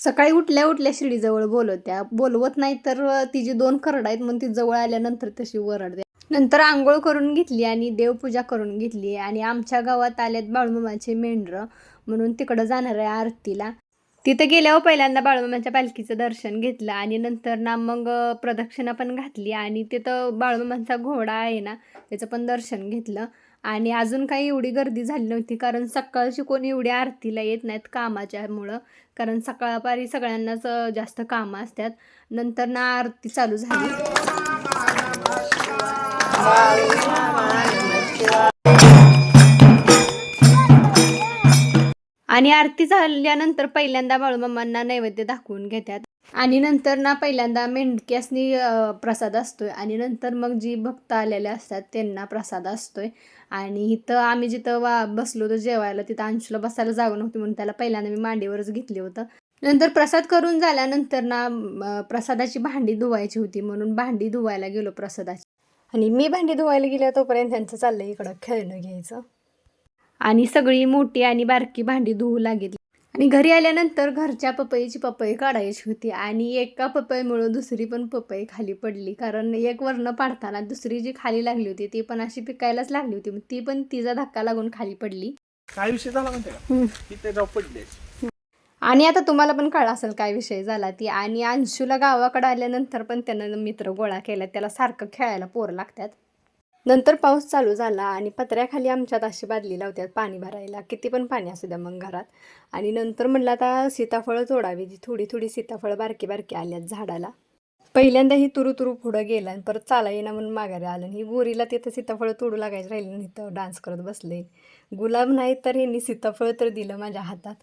सकाळी उठल्या उठल्या शिडीजवळ बोलवत नाही तर तिची 2 करड आहेत म्हणून ती जवळ आल्यानंतर तशी वरडते. नंतर आंघोळ करून घेतली आणि देवपूजा करून घेतली आणि आमच्या गावात आल्यात बाळूमामाचे मेंढरं म्हणून तिकडं जाणार आहे आरतीला. तिथं गेल्यावर पहिल्यांदा बाळूमामाच्या पालखीचं दर्शन घेतलं आणि नंतर ना मग प्रदक्षिणा पण घातली आणि तिथं बाळूमामाचा घोडा आहे ना त्याचं पण दर्शन घेतलं. आणि अजून काही एवढी गर्दी झाली नव्हती कारण सकाळची कोणी एवढी आरतीला येत नाहीत कामाच्यामुळं, कारण सकाळपारी सगळ्यांनाच जास्त कामं असतात. नंतर ना आरती चालू झाली आणि आरती झाल्यानंतर पहिल्यांदा बाळूमामांना नैवेद्य दाखवून घेतात आणि नंतर ना पहिल्यांदा मेंढक्यासनी प्रसाद असतोय आणि नंतर मग जी भक्त आलेले असतात त्यांना प्रसाद असतोय. आणि इथं आम्ही जिथं बसलो होतो जेवायला तिथं अंशूला बसायला जागा नव्हती म्हणून त्याला पहिल्यांदा मी मांडीवरच घेतलं होतं. नंतर प्रसाद करून झाल्यानंतर ना प्रसादाची भांडी धुवायची होती म्हणून भांडी धुवायला गेलो प्रसादाची. आणि मी भांडी धुवायला गेले तोपर्यंत त्यांचं चाललंय इकडं खेळणं घ्यायचं आणि सगळी मोठी आणि बारकी भांडी धुवू लागली. आणि घरी आल्यानंतर घरच्या पपईची पपई काढायची होती आणि एका पपईमुळं दुसरी पण पपई खाली पडली, कारण एक वरनं पाडताना दुसरी जी खाली लागली होती ती पण अशी पिकायलाच लागली होती, ती पण तिचा धक्का लागून खाली पडली. काय विषय झाला म्हणते का तिथे जाऊ पडले. आणि आता तुम्हाला पण कळलं असेल काय विषय झाला ती. आणि अंशूला गावाकडे आल्यानंतर पण त्यानं मित्र गोळा केला, त्याला सारखं खेळायला पोरं लागतात. नंतर पाऊस चालू झाला आणि पत्र्याखाली आमच्यात अशी बादली लावतात पाणी भरायला, किती पण पाणी असू द्या मग घरात. आणि नंतर म्हटलं आता सीताफळं तोडावी, थोडी थोडी सीताफळं बारकी बारकी आल्यात झाडाला. पहिल्यांदा ही तुरू पुढं गेला आणि परत चाला येईना म्हणून माघारी आलं. ही गोरीला तिथं सीताफळं तोडू लागायचं राहिलं नाही, तर डान्स करत बसले. गुलाब नाही तर ह्यांनी सीताफळ तर दिलं माझ्या हातात.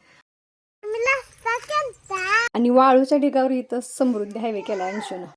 आणि वाळूच्या ढिगावर इथं समृद्धी हायवे केला अंशूनं.